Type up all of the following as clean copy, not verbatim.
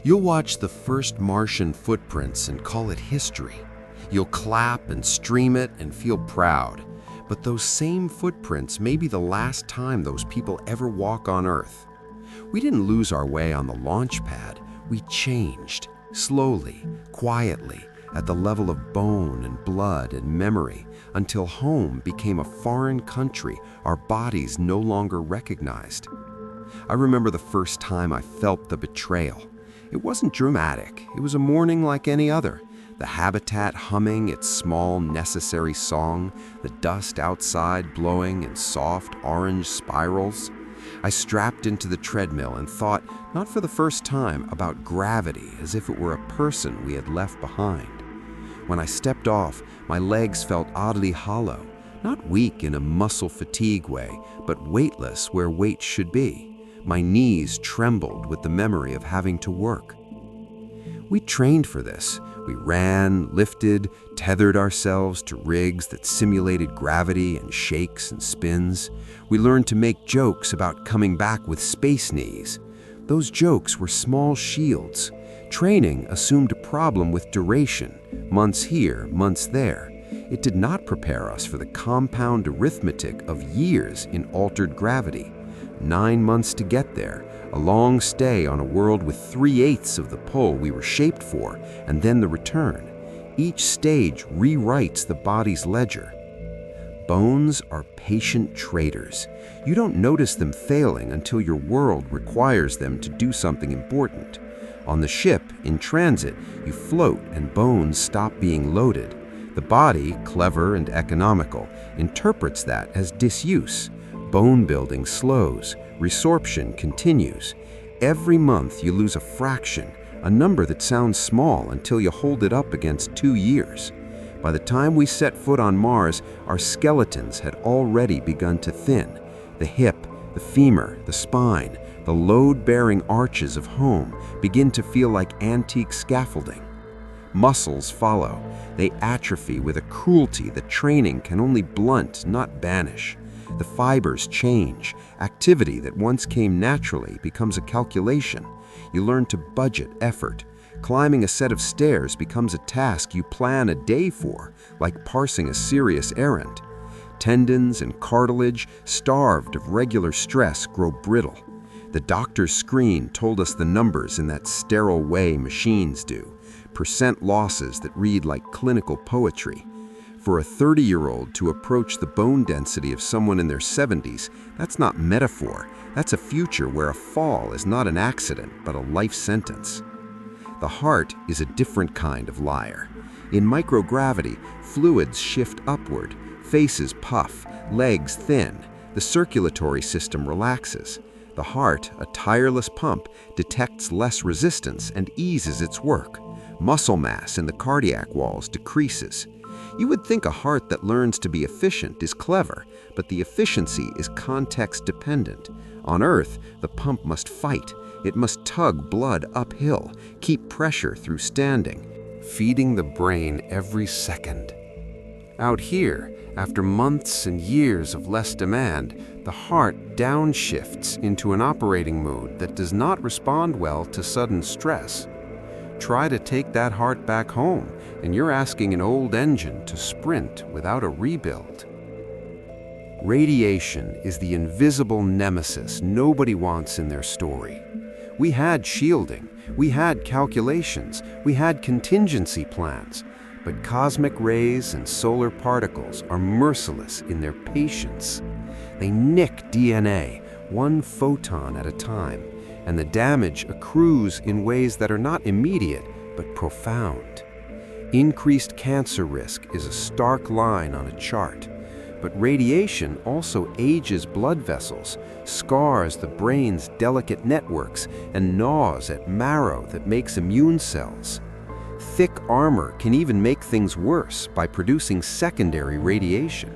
You'll watch the first Martian footprints and call it history. You'll clap and stream it and feel proud. But those same footprints may be the last time those people ever walk on Earth. We didn't lose our way on the launch pad. We changed, slowly, quietly, at the level of bone and blood and memory, until home became a foreign country our bodies no longer recognized. I remember the first time I felt the betrayal. It wasn't dramatic. It was a morning like any other. The habitat humming its small, necessary song, the dust outside blowing in soft orange spirals. I strapped into the treadmill and thought, not for the first time, about gravity as if it were a person we had left behind. When I stepped off, my legs felt oddly hollow, not weak in a muscle fatigue way, but weightless where weight should be. My knees trembled with the memory of having to work. We trained for this. We ran, lifted, tethered ourselves to rigs that simulated gravity and shakes and spins. We learned to make jokes about coming back with space knees. Those jokes were small shields. Training assumed a problem with duration, months here, months there. It did not prepare us for the compound arithmetic of years in altered gravity. 9 months to get there, a long stay on a world with 3/8 of the pull we were shaped for, and then the return. Each stage rewrites the body's ledger. Bones are patient traders. You don't notice them failing until your world requires them to do something important. On the ship, in transit, you float and bones stop being loaded. The body, clever and economical, interprets that as disuse. Bone building slows, resorption continues. Every month you lose a fraction, a number that sounds small until you hold it up against 2 years. By the time we set foot on Mars, our skeletons had already begun to thin. The hip, the femur, the spine, the load-bearing arches of home begin to feel like antique scaffolding. Muscles follow. They atrophy with a cruelty that training can only blunt, not banish. The fibers change. Activity that once came naturally becomes a calculation. You learn to budget effort. Climbing a set of stairs becomes a task you plan a day for, like parsing a serious errand. Tendons and cartilage, starved of regular stress, grow brittle. The doctor's screen told us the numbers in that sterile way machines do, percent losses that read like clinical poetry. For a 30-year-old to approach the bone density of someone in their 70s, that's not metaphor. That's a future where a fall is not an accident, but a life sentence. The heart is a different kind of liar. In microgravity, fluids shift upward, faces puff, legs thin. The circulatory system relaxes. The heart, a tireless pump, detects less resistance and eases its work. Muscle mass in the cardiac walls decreases. You would think a heart that learns to be efficient is clever, but the efficiency is context-dependent. On Earth, the pump must fight. It must tug blood uphill, keep pressure through standing, feeding the brain every second. Out here, after months and years of less demand, the heart downshifts into an operating mode that does not respond well to sudden stress. Try to take that heart back home, and you're asking an old engine to sprint without a rebuild. Radiation is the invisible nemesis nobody wants in their story. We had shielding, we had calculations, we had contingency plans, but cosmic rays and solar particles are merciless in their patience. They nick DNA, one photon at a time, and the damage accrues in ways that are not immediate, but profound. Increased cancer risk is a stark line on a chart, but radiation also ages blood vessels, scars the brain's delicate networks, and gnaws at marrow that makes immune cells. Thick armor can even make things worse by producing secondary radiation.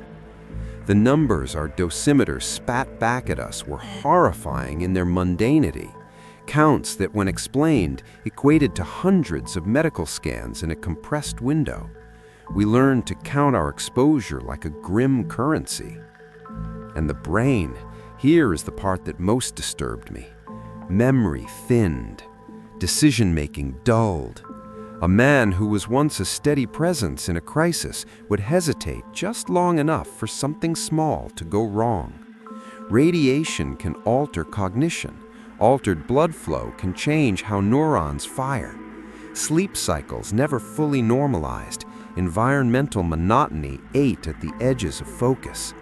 The numbers our dosimeters spat back at us were horrifying in their mundanity. Counts that, when explained, equated to hundreds of medical scans in a compressed window. We learned to count our exposure like a grim currency. And the brain, here is the part that most disturbed me. Memory thinned. decision-making dulled. A man who was once a steady presence in a crisis would hesitate just long enough for something small to go wrong. Radiation can alter cognition. Altered blood flow can change how neurons fire. Sleep cycles never fully normalized. Environmental monotony ate at the edges of focus.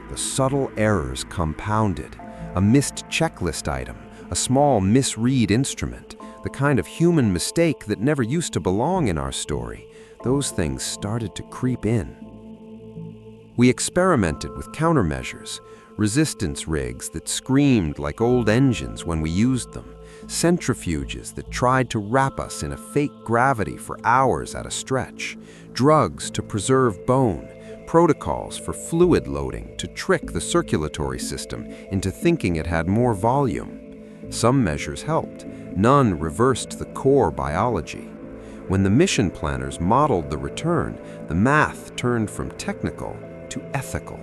The subtle errors compounded. A missed checklist item, a small misread instrument, the kind of human mistake that never used to belong in our story. Those things started to creep in. We experimented with countermeasures, resistance rigs that screamed like old engines when we used them, centrifuges that tried to wrap us in a fake gravity for hours at a stretch, drugs to preserve bone, protocols for fluid loading to trick the circulatory system into thinking it had more volume. Some measures helped, none reversed the core biology. When the mission planners modeled the return, the math turned from technical to ethical.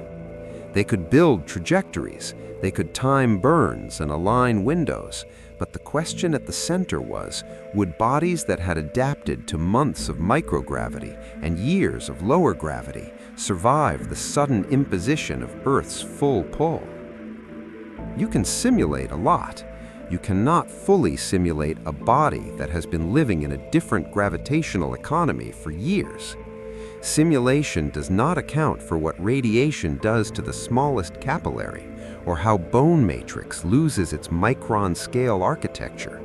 They could build trajectories, they could time burns and align windows, but the question at the center was, would bodies that had adapted to months of microgravity and years of lower gravity survive the sudden imposition of Earth's full pull? You can simulate a lot. You cannot fully simulate a body that has been living in a different gravitational economy for years. Simulation does not account for what radiation does to the smallest capillary, or how bone matrix loses its micron-scale architecture.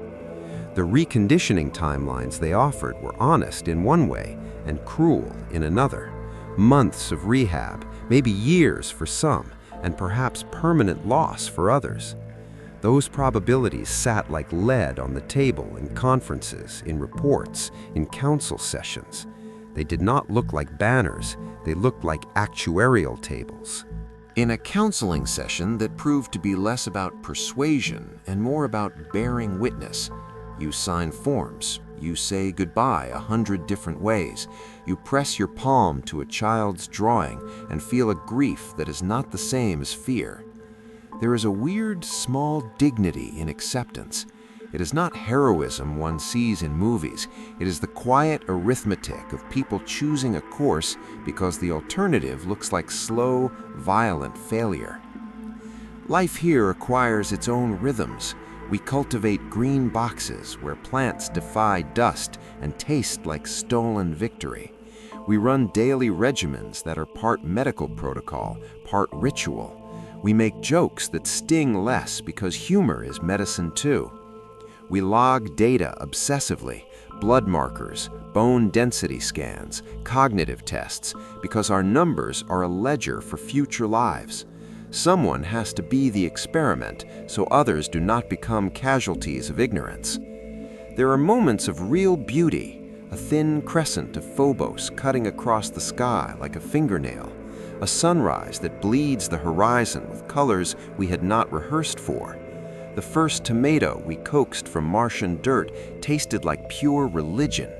The reconditioning timelines they offered were honest in one way and cruel in another. Months of rehab, maybe years for some, and perhaps permanent loss for others. Those probabilities sat like lead on the table in conferences, in reports, in council sessions. They did not look like banners, they looked like actuarial tables. In a counseling session that proved to be less about persuasion and more about bearing witness, you sign forms, you say goodbye 100 different ways, you press your palm to a child's drawing and feel a grief that is not the same as fear. There is a weird, small dignity in acceptance. It is not heroism one sees in movies. It is the quiet arithmetic of people choosing a course because the alternative looks like slow, violent failure. Life here acquires its own rhythms. We cultivate green boxes where plants defy dust and taste like stolen victory. We run daily regimens that are part medical protocol, part ritual. We make jokes that sting less because humor is medicine too. We log data obsessively, blood markers, bone density scans, cognitive tests, because our numbers are a ledger for future lives. Someone has to be the experiment so others do not become casualties of ignorance. There are moments of real beauty, a thin crescent of Phobos cutting across the sky like a fingernail, a sunrise that bleeds the horizon with colors we had not rehearsed for. The first tomato we coaxed from Martian dirt tasted like pure religion.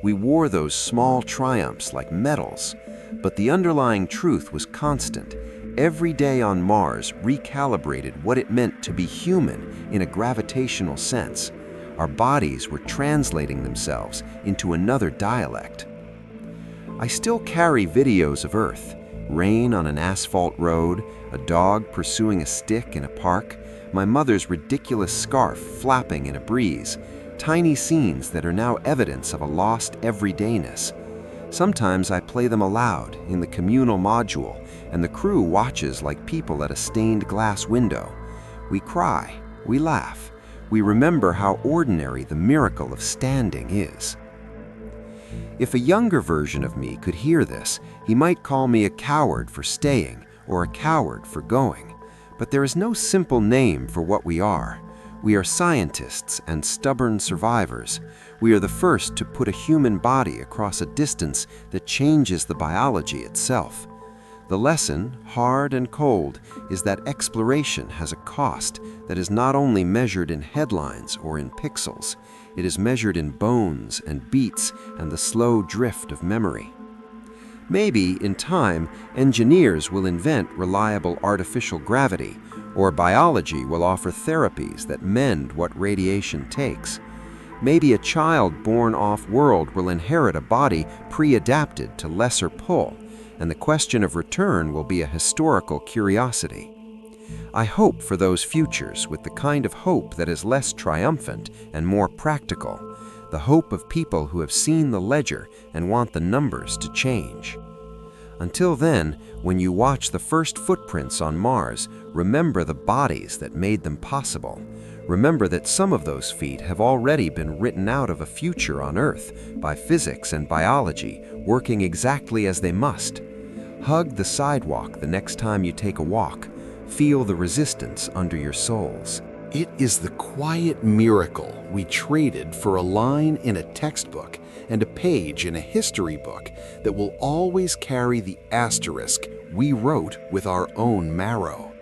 We wore those small triumphs like medals, but the underlying truth was constant. Every day on Mars recalibrated what it meant to be human in a gravitational sense. Our bodies were translating themselves into another dialect. I still carry videos of Earth, rain on an asphalt road, a dog pursuing a stick in a park, my mother's ridiculous scarf flapping in a breeze, tiny scenes that are now evidence of a lost everydayness. Sometimes I play them aloud in the communal module, and the crew watches like people at a stained glass window. We cry, we laugh, we remember how ordinary the miracle of standing is. If a younger version of me could hear this, he might call me a coward for staying or a coward for going. But there is no simple name for what we are. We are scientists and stubborn survivors. We are the first to put a human body across a distance that changes the biology itself. The lesson, hard and cold, is that exploration has a cost that is not only measured in headlines or in pixels. It is measured in bones and beats and the slow drift of memory. Maybe, in time, engineers will invent reliable artificial gravity, or biology will offer therapies that mend what radiation takes. Maybe a child born off-world will inherit a body pre-adapted to lesser pull, and the question of return will be a historical curiosity. I hope for those futures with the kind of hope that is less triumphant and more practical, the hope of people who have seen the ledger and want the numbers to change. Until then, when you watch the first footprints on Mars, remember the bodies that made them possible. Remember that some of those feet have already been written out of a future on Earth by physics and biology working exactly as they must. Hug the sidewalk the next time you take a walk. Feel the resistance under your soles. It is the quiet miracle we traded for a line in a textbook and a page in a history book that will always carry the asterisk we wrote with our own marrow.